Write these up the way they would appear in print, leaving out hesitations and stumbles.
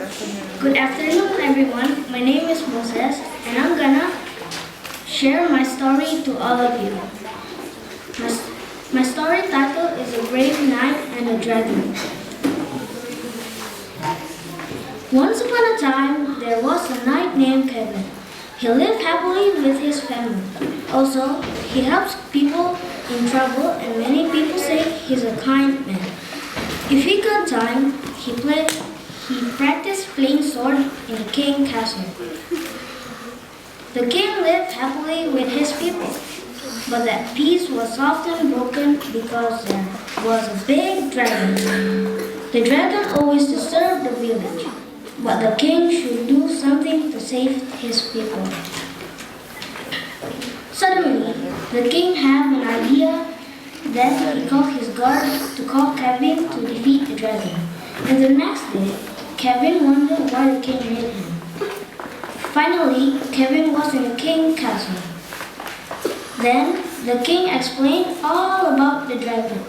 Good afternoon, everyone. My name is Moses, and I'm gonna share my story to all of you. My story title is A Brave Knight and a Dragon. Once upon a time, there was a knight named Kevin. He lived happily with his family. Also, he helps people in trouble, and many people say he's a kind man. If he got time, he practiced playing sword in the king's castle. The king lived happily with his people, but that peace was often broken because there was a big dragon. The dragon always disturbed the village, but the king should do something to save his people. Suddenly, the king had an idea. Then he called his guards to call Kevin to defeat the dragon. And the next day, Kevin wondered why the king made him. Finally, Kevin was in the king's castle. Then the king explained all about the dragon.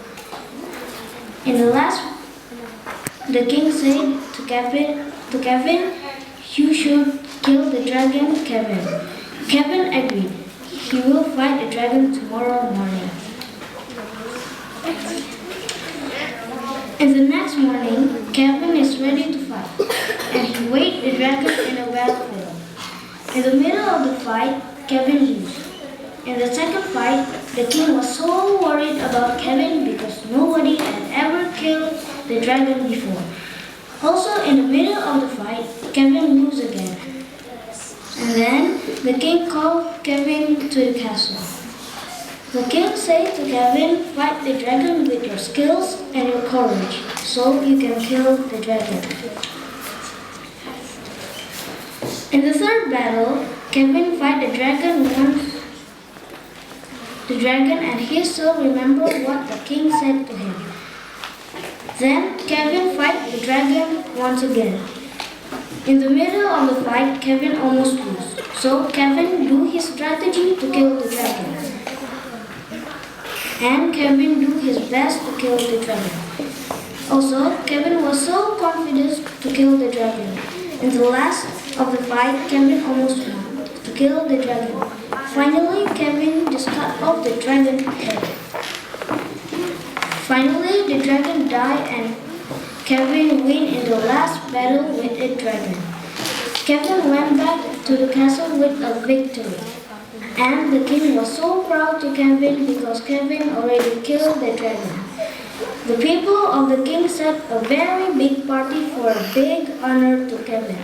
The king said to Kevin, "You should kill the dragon, Kevin." Kevin agreed. He will fight the dragon tomorrow morning. And the next morning, Kevin is ready to fight, and he weighed the dragon in a battlefield. In the middle of the fight, Kevin loses. In the second fight, the king was so worried about Kevin because nobody had ever killed the dragon before. Also, in the middle of the fight, Kevin loses again. And then the king called Kevin to the castle. The king said to Kevin, "Fight the dragon with your skills and your courage, so you can kill the dragon." In the third battle, Kevin fought the dragon and he still remembered what the king said to him. Then Kevin fought the dragon once again. In the middle of the fight, Kevin almost loses. So Kevin do his strategy to kill the dragon. And Kevin do his best to kill the dragon. Also, Kevin was so confident to kill the dragon. In the last of the fight, Kevin almost won to kill the dragon. Finally, Kevin just cut off the dragon's head. Finally, the dragon died and Kevin won in the last battle with the dragon. Kevin went back to the castle with a victory. And the king was so proud to Kevin because Kevin already killed the dragon. The people of the king set a very big party for a big honor to Kevin.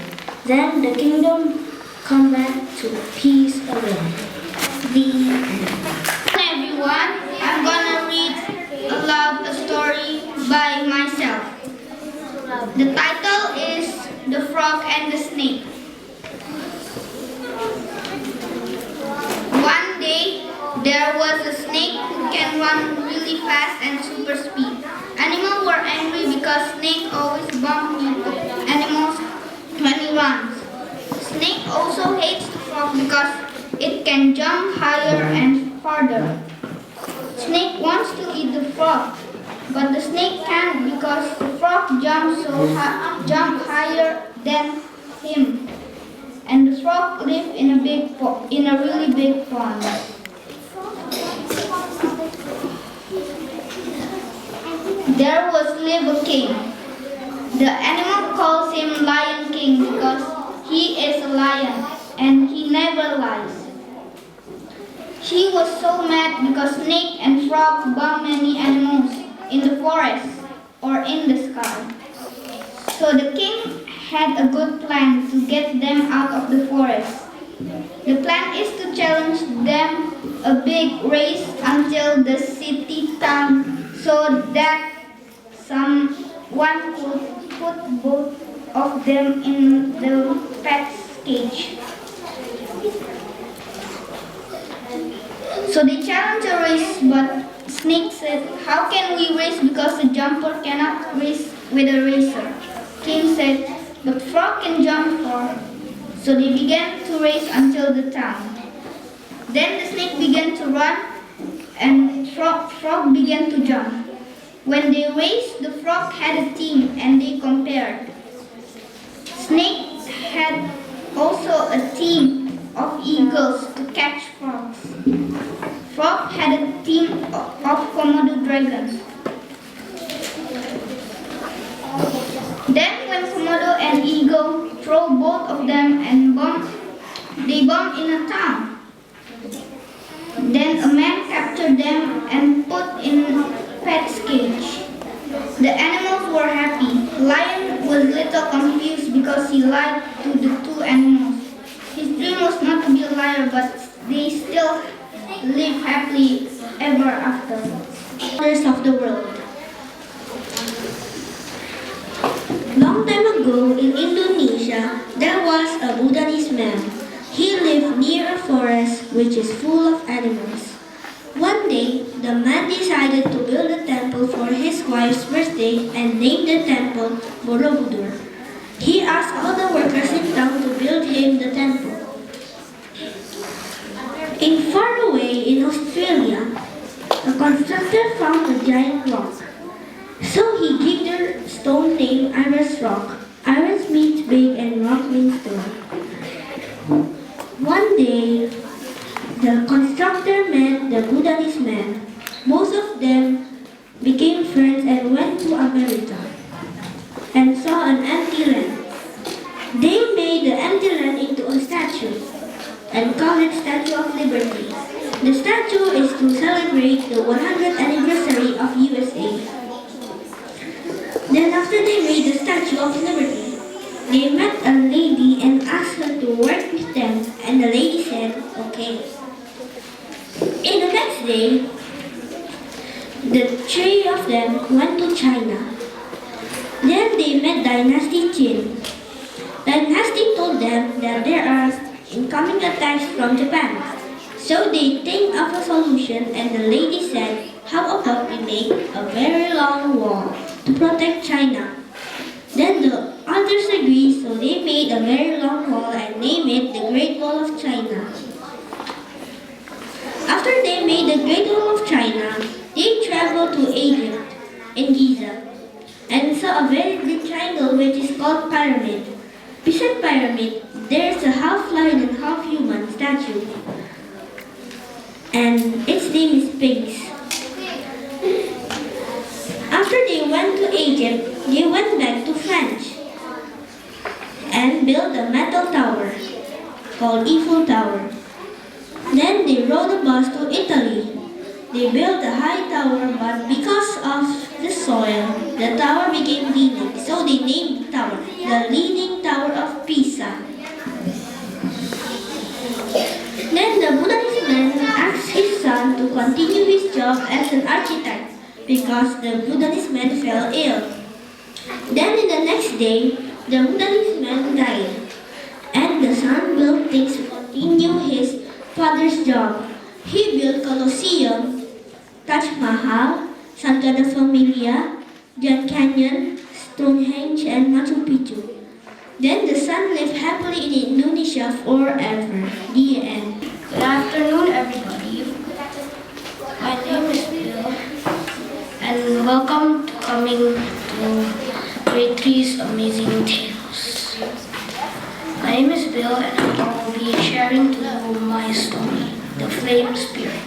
Then the kingdom come back to peace again. The end. Hello everyone, I'm gonna read aloud a story by myself. The title is The Frog and the Snake. One day, there was a snake who can run really fast and super speed. Animals were angry because snake always bump animals when he runs. Snake also hates the frog because it can jump higher and farther. Snake wants to eat the frog, but the snake can't because the frog jumps higher than him. And the frog lived in a really big pond. There live a king. The animal calls him Lion King because he is a lion and he never lies. He was so mad because snake and frog bump many animals in the forest or in the sky. So the king had a good plan to get them out of the forest. The plan is to challenge them a big race until the city town so that someone could put both of them in the pet's cage. So they challenged a race, but Snake said, "How can we race because a jumper cannot race with a racer?" King said, "But frog can jump far." So they began to race until the town. Then the snake began to run and frog began to jump. When they raced, the frog had a team and they compared. Snake had also a team of eagles to catch frogs. Frog had a team of Komodo dragons. Then when Komodo and Eagle throw both of them and they bomb in a town. Then a man captured them and put in pet's cage. The animals were happy. Lion was little confused because he lied to the two animals. His dream was not to be a liar, but they still live happily ever after. Wonders of the world. Long time ago in Indonesia, there was a Buddhist man. He lived near a forest which is full of animals. One day, the man decided to build a temple for his wife's birthday and named the temple Borobudur. He asked all the workers in town to build him the temple. In far away in Australia, a constructor found a giant rock. So he gave the stone name Iris Rock. Iris means big and rock means stone. One day, the constructor met the Buddhist man. Both of them became friends and went to America and saw an empty land. They made the empty land into a statue and called it Statue of Liberty. The statue is to celebrate the 100th anniversary of USA. Then after they made the Statue of Liberty, they met a lady and asked her to work with them, and the lady said, okay. In the next day, the three of them went to China. Then they met Dynasty Qin. Dynasty told them that there are incoming attacks from Japan. So they think of a solution, and the lady said, how about we make a very long wall to protect China? Then the others agreed, so they made a very long wall and named it the Great Wall of China. After they made the Great Wall of China, they traveled to Egypt in Giza and saw a very big triangle which is called pyramid. Beside pyramid, there is a half lion and half human statue, and its name is Sphinx. After they went to Egypt, they went back to France and built a metal tower called Eiffel Tower. Then they rode a bus to Italy. They built a high tower, but because of the soil, the tower became leaning, so they named the tower the Leaning Tower of Pisa. Then the Buddhist man asked his son to continue his job as an architect because the Buddhist man fell ill. Then in the next day, the Buddhist man died, and the son built things to continue his father's job. He built Colosseum, Taj Mahal, Sagrada Familia, Grand Canyon, Stonehenge, and Machu Picchu. Then the son lived happily in Indonesia forever. The end. Good afternoon, everybody. My name is Bill, and welcome to coming to Grade 3's Amazing Tales. My name is Bill, and I will be sharing to you my story, The Flame Spirit.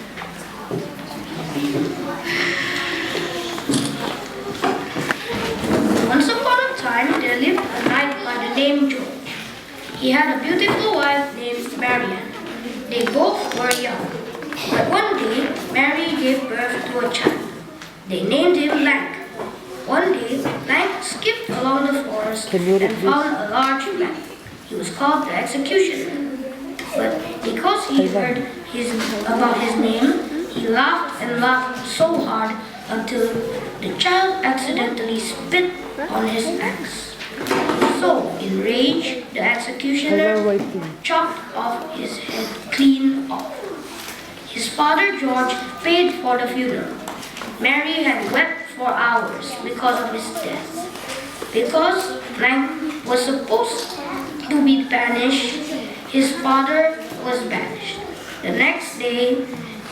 Once upon a time, there lived a knight by the name George. He had a beautiful wife named Marianne. They both were young. But one day, Mary gave birth to a child. They named him Lank. One day, Lank skipped along the forest and found a large man. He was called the Executioner. But because he heard about his name, he laughed and laughed so hard until the child accidentally spit on his axe. So, enraged, the executioner chopped off his head clean off. His father George paid for the funeral. Mary had wept for hours because of his death. Because Lank was supposed to be banished, his father was banished. The next day,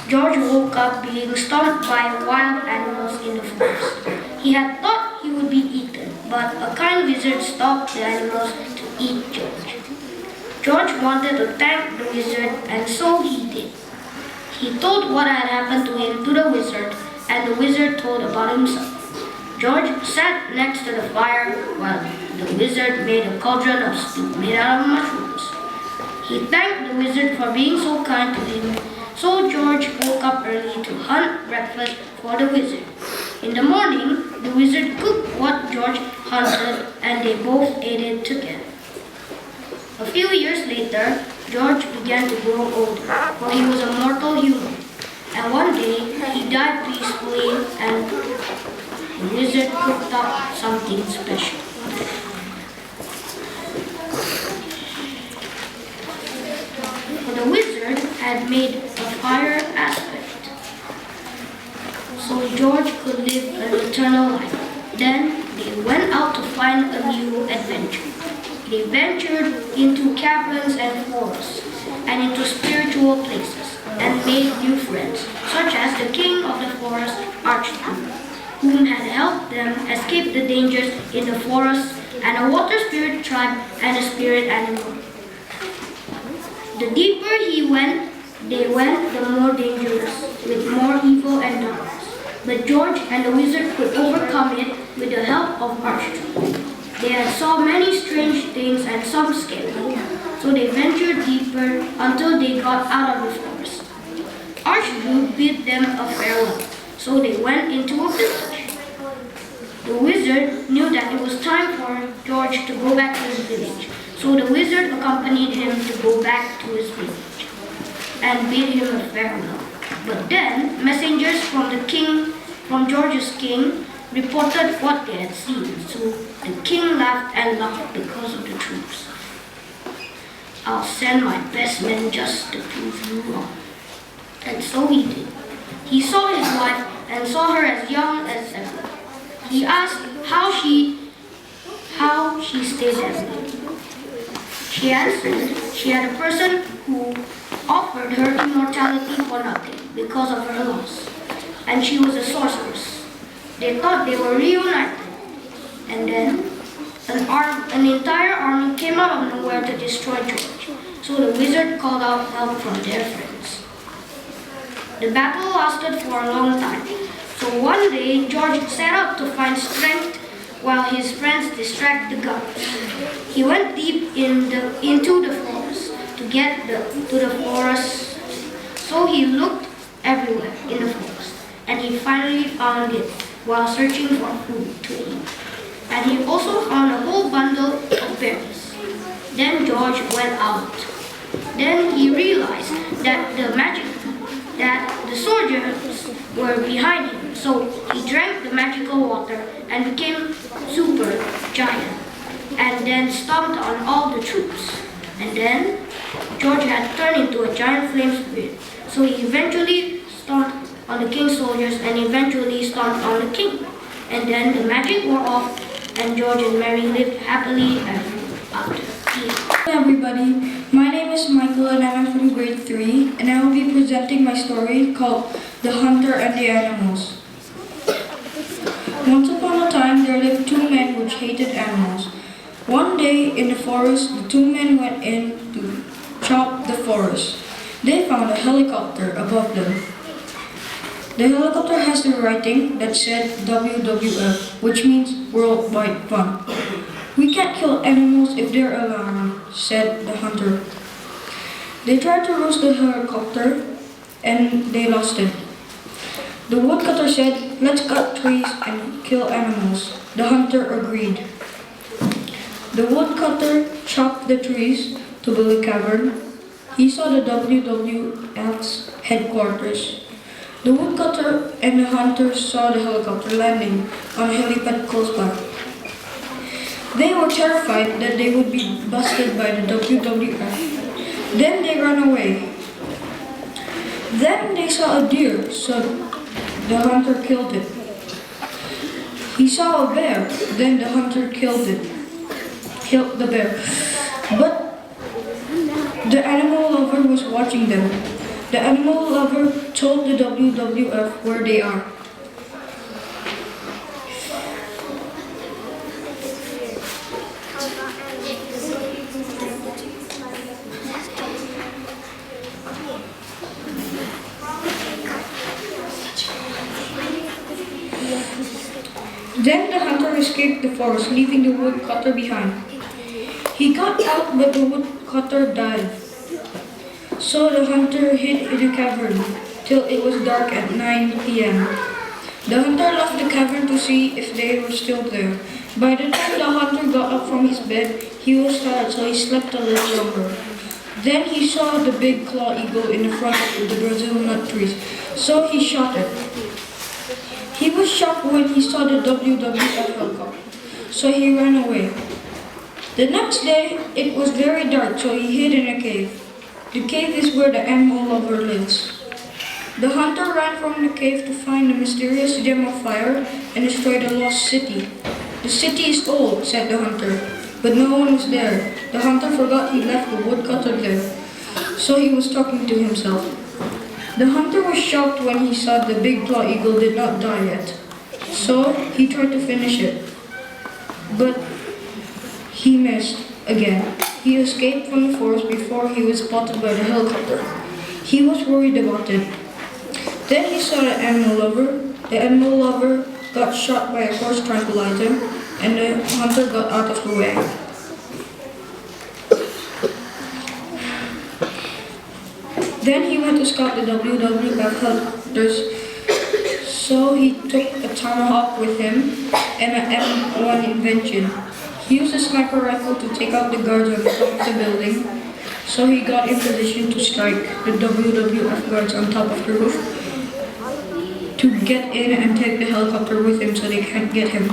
George woke up being stalked by wild animals in the forest. He had thought he would be eaten, but a kind wizard stopped the animals to eat George. George wanted to thank the wizard, and so he did. He told what had happened to him to the wizard, and the wizard told about himself. George sat next to the fire while the wizard made a cauldron of stew made out of mushrooms. He thanked the wizard for being so kind to him, so George woke up early to hunt breakfast for the wizard. In the morning, the wizard cooked what George hunted, and they both ate it together. A few years later, George began to grow older, for he was a mortal human. And one day, he died peacefully, and the wizard cooked up something special. The wizard had made a fire aspect, so George could live an eternal life. Then they went out to find a new adventure. They ventured into caverns and forests, and into spiritual places, and made new friends, such as the king of the forest, Archduke, whom had helped them escape the dangers in the forest, and a water spirit tribe and a spirit animal. The deeper they went, the more dangerous, with more evil and darkness. But George and the wizard could overcome it with the help of Archduke. They had saw many strange things and some scary, so they ventured deeper until they got out of the forest. Archduke bid them a farewell, so they went into a village. The wizard knew that it was time for George to go back to his village, so the wizard accompanied him to go back to his village and bid him a farewell. But then messengers from George's king, reported what they had seen, so the king laughed and laughed because of the troops. "I'll send my best men just to prove you wrong." And so he did. He saw his wife and saw her as young as ever. He asked how she stayed that way. She answered she had a person who offered her immortality for nothing because of her loss, and she was a sorceress. They thought they were reunited, and then an entire army came out of nowhere to destroy George, so the wizard called out help from their friends. The battle lasted for a long time, so one day George set out to find strength while his friends distract the gods. He went deep into the forest to get to the forest, so he looked everywhere in the forest, and he finally found it while searching for food to eat. And he also found a whole bundle of berries. Then George went out. Then he realized that the soldiers were behind him, so he drank the magical water and became super giant, and then stomped on all the troops. And then George had turned into a giant flame spirit, so he eventually stomped on the king's soldiers and eventually stomped on the king. And then the magic wore off, and George and Mary lived happily ever after. Hello everybody, my name is Michael and I'm from grade 3 and I will be presenting my story called The Hunter and the Animals. Once upon a time there lived two men which hated animals. One day in the forest the two men went in to chop the forest. They found a helicopter above them. The helicopter has the writing that said WWF, which means Worldwide Fun. "We can't kill animals if they're alarmed," said the hunter. They tried to roast the helicopter and they lost it. The woodcutter said, "Let's cut trees and kill animals." The hunter agreed. The woodcutter chopped the trees to build a cavern. He saw the WWF's headquarters. The woodcutter and the hunter saw the helicopter landing on a helipad close by. They were terrified that they would be busted by the WWF. Then they ran away. Then they saw a deer, so the hunter killed it. He saw a bear, then the hunter killed the bear. But the animal lover was watching them. The animal lover told the WWF where they are. Then the hunter escaped the forest, leaving the woodcutter behind. He got out, but the woodcutter died. So the hunter hid in a cavern till it was dark at 9 p.m. The hunter left the cavern to see if they were still there. By the time the hunter got up from his bed, he was tired, so he slept a little longer. Then he saw the big claw eagle in the front of the Brazil nut trees, so he shot it. He was shocked when he saw the WWF helicopter, so he ran away. The next day, it was very dark, so he hid in a cave. The cave is where the animal lover lives. The hunter ran from the cave to find the mysterious gem of fire and destroy the lost city. The city is old, said the hunter, but no one was there. The hunter forgot he left the woodcutter there, so he was talking to himself. The hunter was shocked when he saw the big claw eagle did not die yet, so he tried to finish it, but he missed again. He escaped from the forest before he was spotted by the helicopter. He was worried about it. Then he saw the animal lover. The animal lover got shot by a horse tranquilizer, and the hunter got out of the way. Then he went to scout the WWF helicopters, so he took a tomahawk with him and an M1 invention. He used a sniper rifle to take out the guards on the top of the building, so he got in position to strike the WWF guards on top of the roof to get in and take the helicopter with him so they can't get him.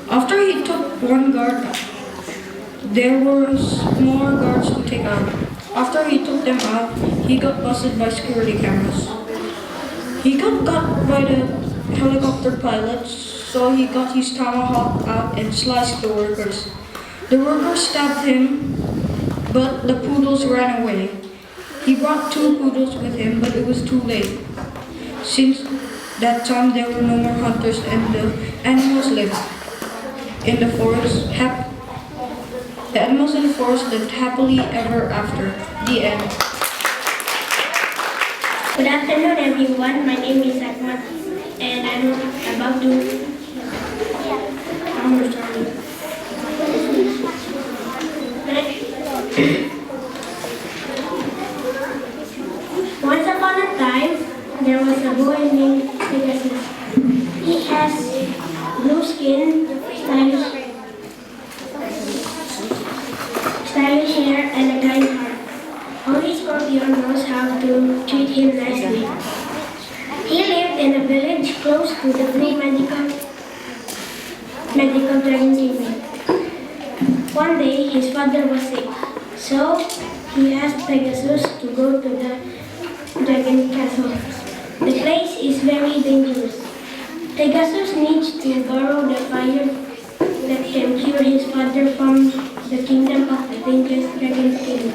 After he took one guard, there was more guards to take out. After he took them out, he got busted by security cameras. He got caught by the helicopter pilots, so he got his tomahawk out and sliced the workers. The workers stabbed him, but the poodles ran away. He brought 2 poodles with him, but it was too late. Since that time, there were no more hunters and the animals lived in the forest. The animals in the forest lived happily ever after. The end. Good afternoon, everyone. My name is Ahmad, and I'm about to tell a story. Once upon a time, there was a boy named Pegasus. He has blue skin, stylish hair, and a kind heart. Only Scorpio knows how to treat him nicely. He lived in a village close to the Blue Medical Dragon Kingdom. One day, his father was sick, so he asked Pegasus to go to the Dragon Castle. The place is very dangerous. Pegasus needs to borrow the fire that can cure his father from the kingdom of the dangerous Dragon King.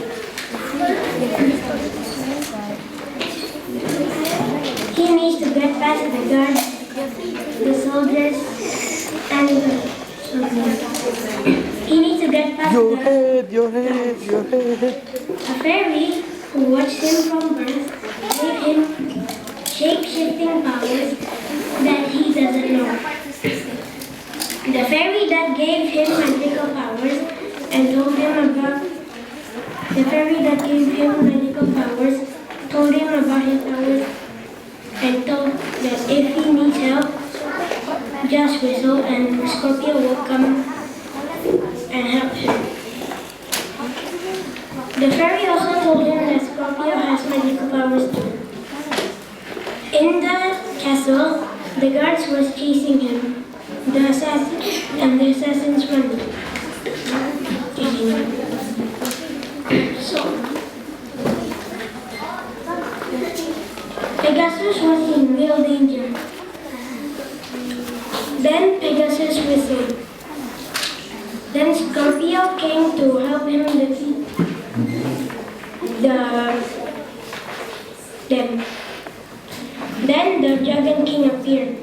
He needs to get past the guards, the soldiers, and the soldiers. He needs to get past Your head. A fairy who watched him from birth gave him shape-shifting powers that he doesn't know. The fairy that gave him magical powers and told him about the fairy that gave him magical powers told him about his powers and told that if he needs help, just whistle and Scorpio will come and help him. The fairy also told him that Scorpio has magical powers too. In the castle, the guards was chasing him. The assassins ran chasing him. So Pegasus was in real danger. Then Pegasus whistled. Then Scorpio came to help him defeat them. Then the Dragon King appeared.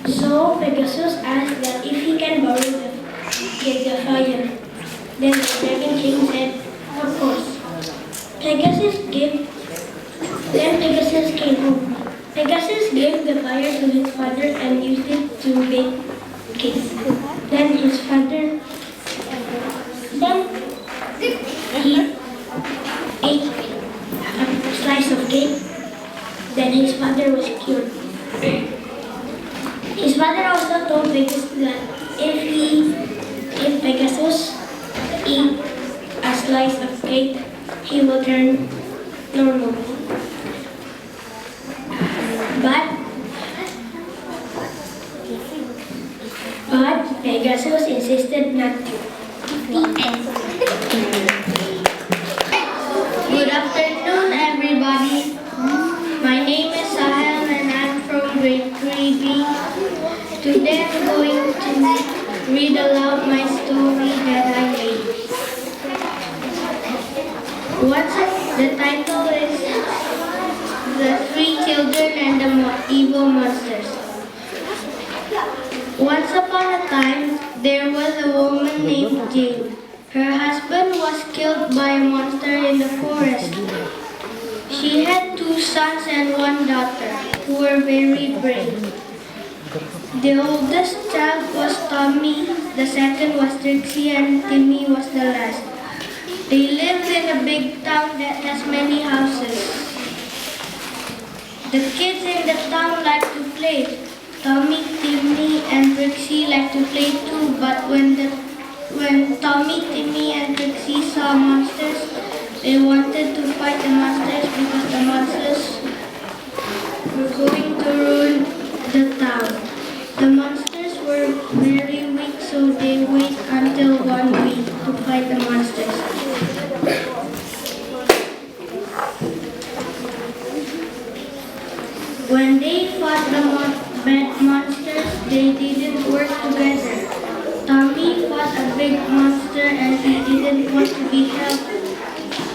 So Pegasus asked that if he can borrow the fire. Then the Dragon King said, of course. Then Pegasus came home. Pegasus gave the fire to his father and used it to cake, he will turn normal. But Pegasus insisted not to. Good afternoon, everybody. My name is Sahel and I'm from grade 3B. Today I'm going to read aloud my story that I made. The title is The Three Children and the Evil Monsters. Once upon a time, there was a woman named Jane. Her husband was killed by a monster in the forest. She had 2 sons and 1 daughter, who were very brave. The oldest child was Tommy, the second was Trixie, and Timmy was the last. They lived in a big town that has many houses. The kids in the town like to play. Tommy, Timmy, and Trixie like to play too, but when Tommy, Timmy, and Trixie saw monsters, they wanted to fight the monsters because the monsters were going to ruin the town. The monsters were very weak, so they wait until 1 week to fight the monsters. When they fought the bad monsters, they didn't work together. Tommy fought a big monster and he didn't want to be helped.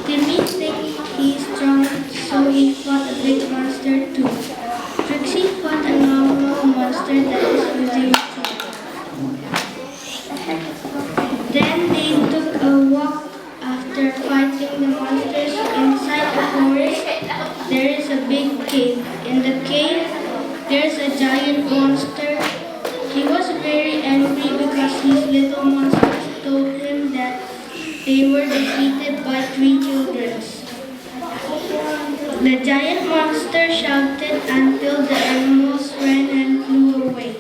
Timmy thinks he's strong, so he fought a big monster too. Trixie fought a normal monster that is using a sword. Then they took a walk after fighting the monsters inside the forest. There is a big cave. In the cave, there's a giant monster. He was very angry because his little monsters told him that they were defeated by 3 children. The giant monster shouted until the animals ran and flew away.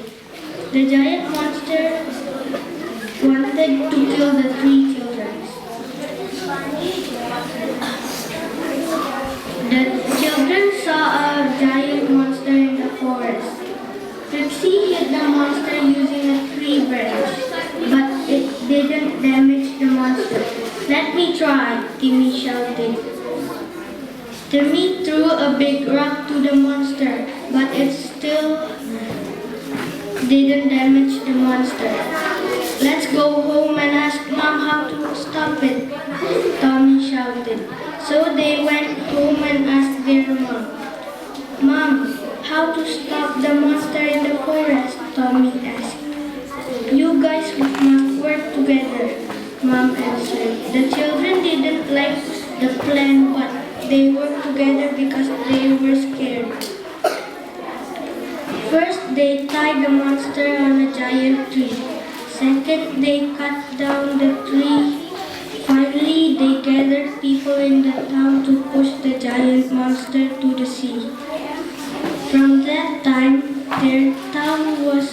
The giant monster wanted to kill the 3 children. The children saw a giant monster in the forest. Trixie hit the monster using a tree branch, but it didn't damage the monster. Let me try, Timmy shouted. Timmy threw a big rock to the monster, but it still didn't damage the monster. Let's go home and ask Mom how to stop it, Tommy shouted. So they went home and asked their mom. Mom, how to stop the monster in the forest? Tommy asked. You guys must work together, Mom answered. The children didn't like the plan, but they worked together because they were scared. First, they tied the monster on a giant tree. Second, they cut down the tree. Finally, they gathered people in the town to push the giant monster to the sea. From that time, their town was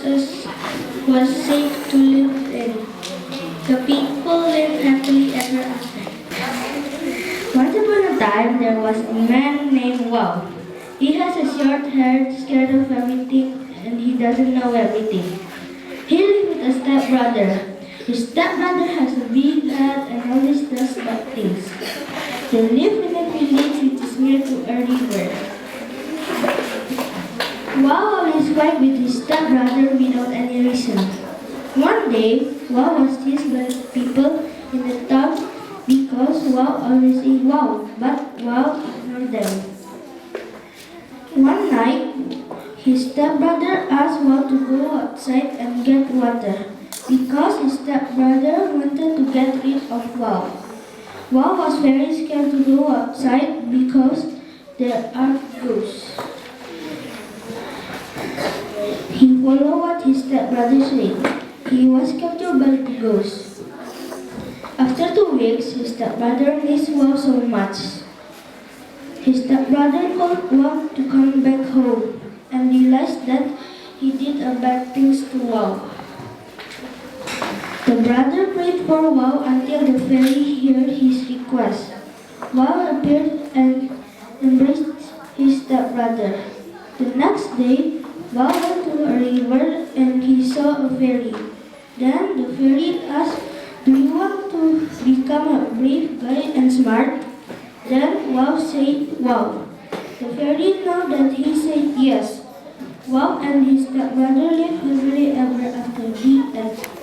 safe to live in. The people lived happily ever after. Once upon a time, there was a man named Wow. He has a short hair, scared of everything, and he doesn't know everything. He lived with a stepbrother. His stepbrother has a big head and always does bad things. They live in a village which is near to a river. Wow always fight with his stepbrother without any reason. One day, Wow was teased by people in the town because Wow always said wow, but Wow ignored them. One night, his stepbrother asked Wow to go outside and get water because his stepbrother wanted to get rid of Wow. Wow was very scared to go outside because there are ghosts. He followed what his stepbrother said. He was captured by the ghosts. After 2 weeks, his stepbrother missed Wow so much. His stepbrother called Wow to come back home and realized that he did a bad things to Wow. The brother prayed for Wow until the fairy heard his request. become a brave guy and smart? Then Wow said wow. The fairy know that he said yes. Wow and his stepmother lived happily ever after. The end.